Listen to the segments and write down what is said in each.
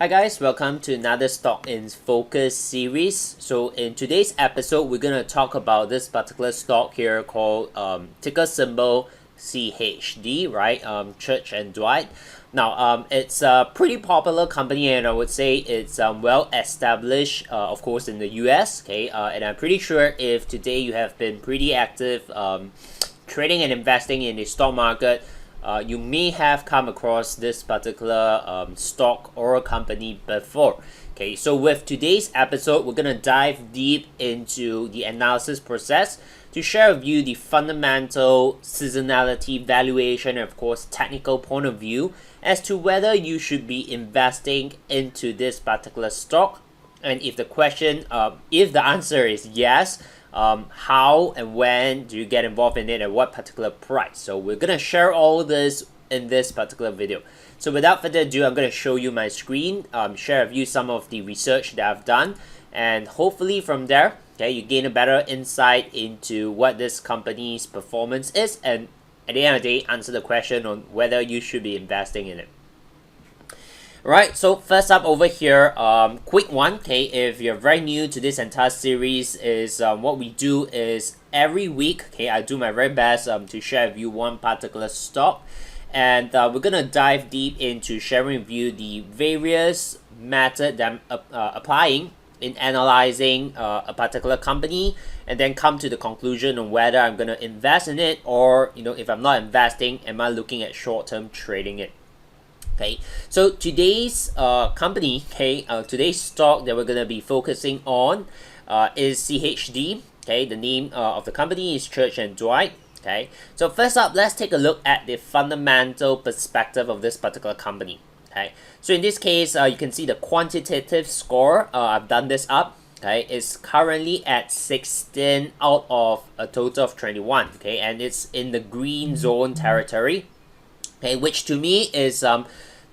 Hi guys, welcome to another Stock in Focus series. So in today's episode, we're going to talk about this particular stock here called ticker symbol CHD, right? Church and Dwight. Now, it's a pretty popular company, and I would say it's well established, of course, in the US. Okay, and I'm pretty sure if today you have been pretty active trading and investing in the stock market, you may have come across this particular stock or company before. Okay, so with today's episode, we're gonna dive deep into the analysis process to share with you the fundamental, seasonality, valuation, and of course technical point of view as to whether you should be investing into this particular stock. And if the answer is yes, how and when do you get involved in it, at what particular price? So we're gonna share all this in this particular video. So without further ado, I'm gonna show you my screen, share with you some of the research that I've done, and hopefully from there, okay, you gain a better insight into what this company's performance is, and at the end of the day, answer the question on whether you should be investing in it. Right, so first up over here, quick one, okay, if you're very new to this entire series, is what we do is every week, okay, I do my very best to share with you one particular stock, and we're gonna dive deep into sharing with you the various methods that I'm applying in analyzing a particular company, and then come to the conclusion on whether I'm gonna invest in it, or if I'm not investing, am I looking at short-term trading it. Okay, so today's company, today's stock that we're gonna be focusing on is CHD. Okay, the name of the company is Church and Dwight. Okay, so first up, let's take a look at the fundamental perspective of this particular company. Okay, so in this case, you can see the quantitative score. I've done this up. Okay, it's currently at 16 out of a total of 21. Okay, and it's in the green zone territory. Okay, which to me is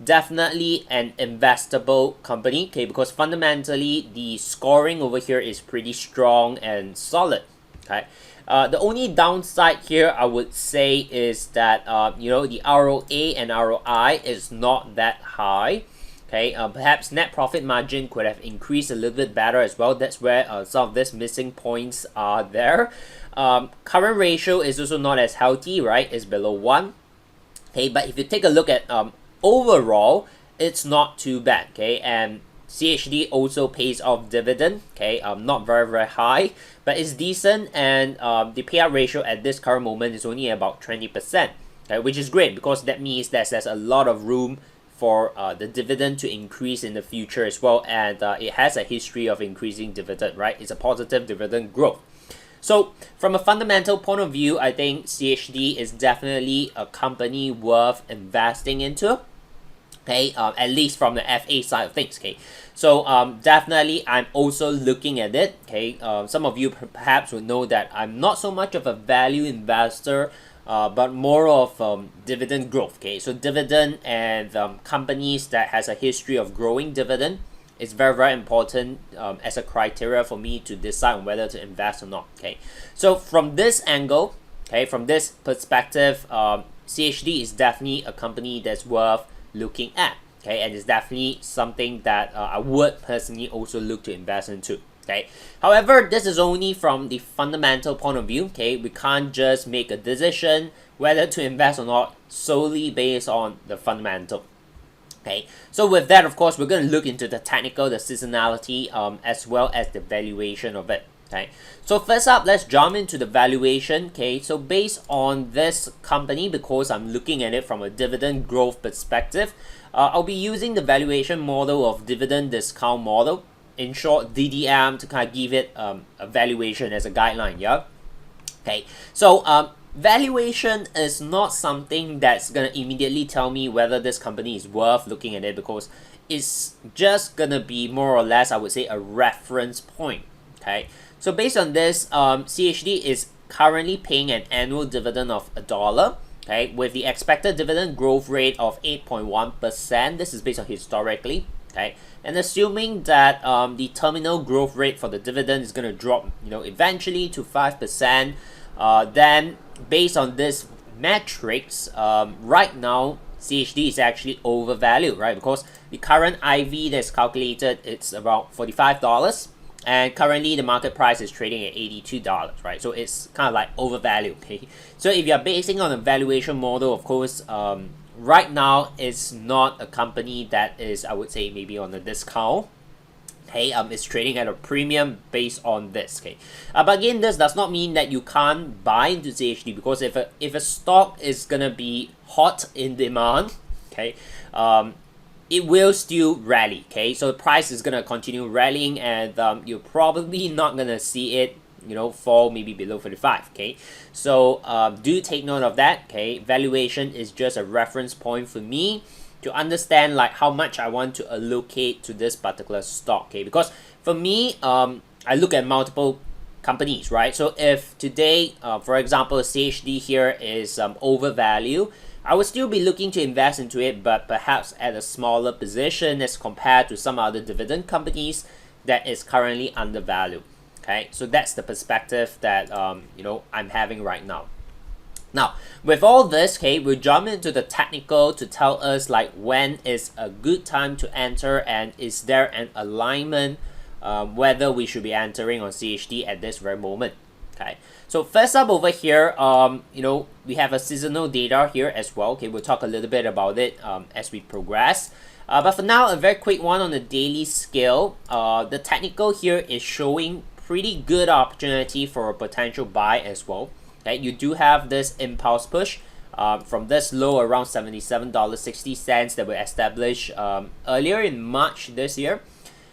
definitely an investable company, okay, because fundamentally the scoring over here is pretty strong and solid. Okay, the only downside here I would say is that the ROA and ROI is not that high. Okay, perhaps net profit margin could have increased a little bit better as well. That's where some of these missing points are there. Current ratio is also not as healthy, right? It's below 1. Okay, but if you take a look at overall, it's not too bad. Okay, and CHD also pays off dividend. Okay, not very high, but it's decent, and the payout ratio at this current moment is only about 20%. Okay, which is great because that means that there's a lot of room for the dividend to increase in the future as well, and it has a history of increasing dividend. Right, it's a positive dividend growth. So from a fundamental point of view, I think CHD is definitely a company worth investing into. Okay, at least from the FA side of things. Okay, so definitely I'm also looking at it. Okay, some of you perhaps would know that I'm not so much of a value investor, but more of dividend growth. Okay, so dividend and companies that has a history of growing dividend is very important as a criteria for me to decide on whether to invest or not. Okay, so from this angle, okay, from this perspective, CHD is definitely a company that's worth looking at. Okay, and it's definitely something that I would personally also look to invest into. Okay, however, this is only from the fundamental point of view. Okay, we can't just make a decision whether to invest or not solely based on the fundamental. Okay, so with that, of course, we're going to look into the technical, the seasonality, as well as the valuation of it. Okay, so first up, let's jump into the valuation. Okay, so based on this company, because I'm looking at it from a dividend growth perspective, I'll be using the valuation model of dividend discount model, in short DDM, to kind of give it a valuation as a guideline. Yeah. Okay, so valuation is not something that's gonna immediately tell me whether this company is worth looking at it, because it's just gonna be more or less, I would say, a reference point. Okay, so based on this, CHD is currently paying an annual dividend of $1. Okay, with the expected dividend growth rate of 8.1%. This is based on historically. Okay, and assuming that the terminal growth rate for the dividend is gonna drop, eventually to 5%, then based on this metrics, right now CHD is actually overvalued, right? Because the current IV that's calculated, it's about $45, and currently the market price is trading at $82, right? So it's kind of like overvalued, okay? So if you're basing on a valuation model, of course, right now it's not a company that is, I would say, maybe on a discount. Okay, it's trading at a premium based on this. Okay, but again, this does not mean that you can't buy into CHD, because if a stock is gonna be hot in demand, okay, it will still rally. Okay, so the price is gonna continue rallying, and you're probably not gonna see it, you know, fall maybe below 45. Okay, so do take note of that. Okay, valuation is just a reference point for me to understand like how much I want to allocate to this particular stock. Okay, because for me, I look at multiple companies, right? So if today, for example, CHD here is overvalued, I would still be looking to invest into it, but perhaps at a smaller position as compared to some other dividend companies that is currently undervalued. Okay, so that's the perspective that you know, I'm having right now. Now, with all this, okay, we'll jump into the technical to tell us like when is a good time to enter, and is there an alignment whether we should be entering on CHD at this very moment. Okay, so first up over here, you know, we have a seasonal data here as well. Okay, we'll talk a little bit about it as we progress. But for now, a very quick one on the daily scale. The technical here is showing pretty good opportunity for a potential buy as well. Okay, you do have this impulse push from this low around $77.60 that were established earlier in March this year,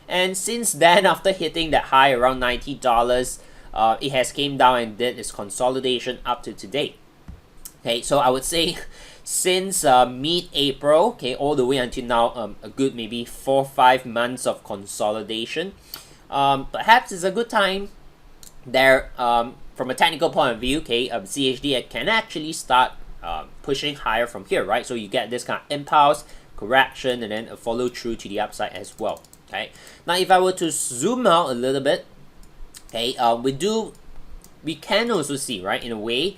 and since then, after hitting that high around $90, it has came down and did its consolidation up to today. Okay, so I would say since mid-April, okay, all the way until now, a good maybe 4 or 5 months of consolidation. Perhaps it's a good time there. From a technical point of view, okay, CHD can actually start pushing higher from here, right? So you get this kind of impulse, correction, and then a follow through to the upside as well. Okay, now if I were to zoom out a little bit, okay, we can also see, right, in a way,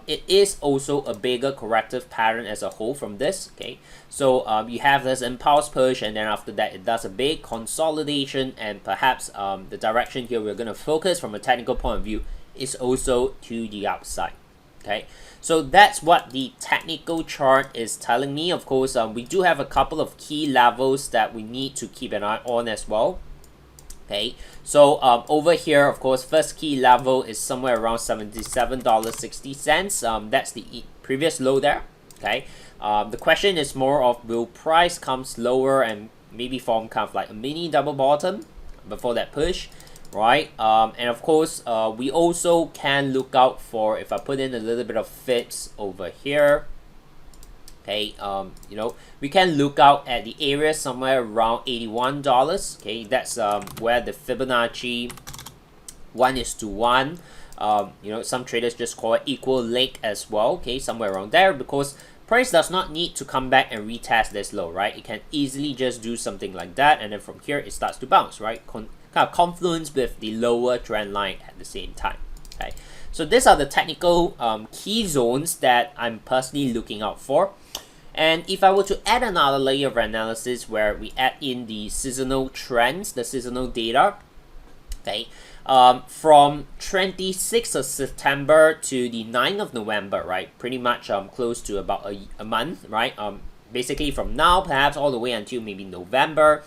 it is also a bigger corrective pattern as a whole from this. Okay, so you have this impulse push, and then after that it does a big consolidation, and perhaps the direction here we're going to focus from a technical point of view is also to the upside. Okay, so that's what the technical chart is telling me. Of course, we do have a couple of key levels that we need to keep an eye on as well. Okay, so over here, of course, first key level is somewhere around $77.60. That's the previous low there. Okay, the question is more of, will price come lower and maybe form kind of like a mini double bottom before that push, right? And of course, we also can look out for, if I put in a little bit of fibs over here, okay, you know, we can look out at the area somewhere around $81. Okay, that's where the Fibonacci 1:1, you know, some traders just call it equal leg as well. Okay, somewhere around there, because price does not need to come back and retest this low, right? It can easily just do something like that, and then from here it starts to bounce, right? Kind of confluence with the lower trend line at the same time. Okay, so these are the technical key zones that I'm personally looking out for. And if I were to add another layer of analysis where we add in the seasonal trends, the seasonal data, okay, from 26th of September to the 9th of November, right, pretty much close to about a month, right, basically from now perhaps all the way until maybe November,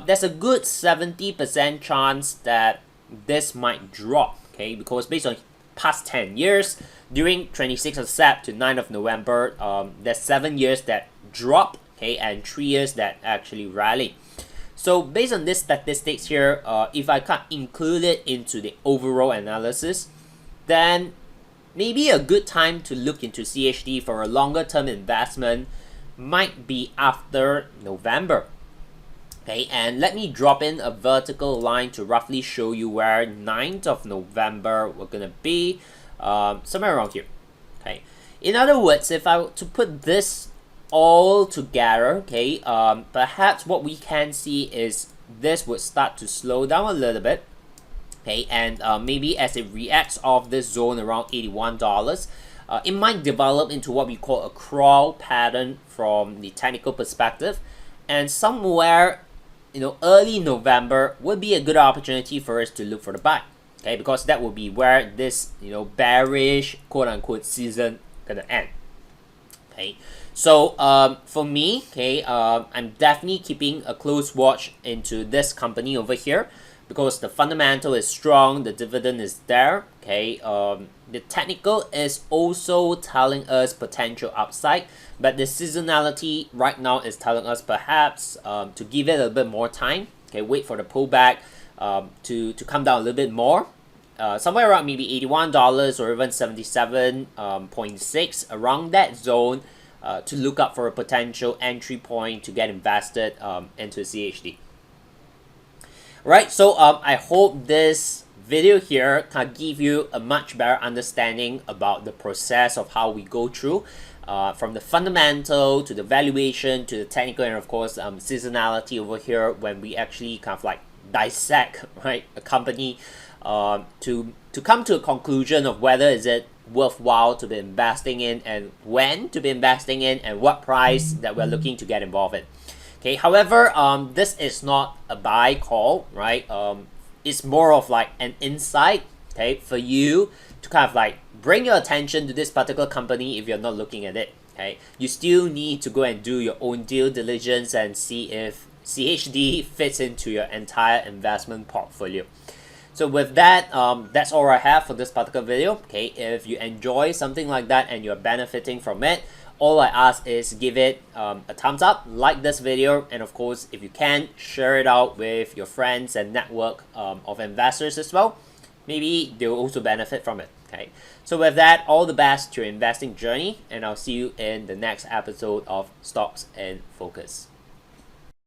there's a good 70% chance that this might drop, okay, because based on past 10 years, during 26th of Sep to 9th of November, there's 7 years that drop, okay, and 3 years that actually rally. So based on this statistics here, if I can't include it into the overall analysis, then maybe a good time to look into CHD for a longer term investment might be after November. Okay, and let me drop in a vertical line to roughly show you where 9th of November we're gonna be, somewhere around here. Okay, in other words, if I were to put this all together, okay, perhaps what we can see is this would start to slow down a little bit. Okay, and maybe as it reacts off this zone around $81, it might develop into what we call a crawl pattern from the technical perspective, and somewhere early November would be a good opportunity for us to look for the buy. Okay, because that will be where this bearish quote unquote season gonna end. Okay, so for me, okay, I'm definitely keeping a close watch into this company over here because the fundamental is strong, the dividend is there. Okay, the technical is also telling us potential upside, but the seasonality right now is telling us perhaps to give it a bit more time. Okay, wait for the pullback to come down a little bit more. Somewhere around maybe $81 or even 77.6 around that zone to look up for a potential entry point to get invested into CHD. Right, so I hope this video here can give you a much better understanding about the process of how we go through from the fundamental to the valuation to the technical, and of course seasonality over here when we actually kind of like dissect, right, a company to come to a conclusion of whether is it worthwhile to be investing in and when to be investing in and what price that we're looking to get involved in. Okay, however, this is not a buy call, right? It's more of like an insight, okay, for you to kind of like bring your attention to this particular company if you're not looking at it. Okay, you still need to go and do your own due diligence and see if CHD fits into your entire investment portfolio. So with that, that's all I have for this particular video. Okay, if you enjoy something like that and you're benefiting from it, all I ask is give it a thumbs up, like this video, and of course, if you can, share it out with your friends and network of investors as well. Maybe they'll also benefit from it. Okay, so with that, all the best to your investing journey, and I'll see you in the next episode of Stocks in Focus.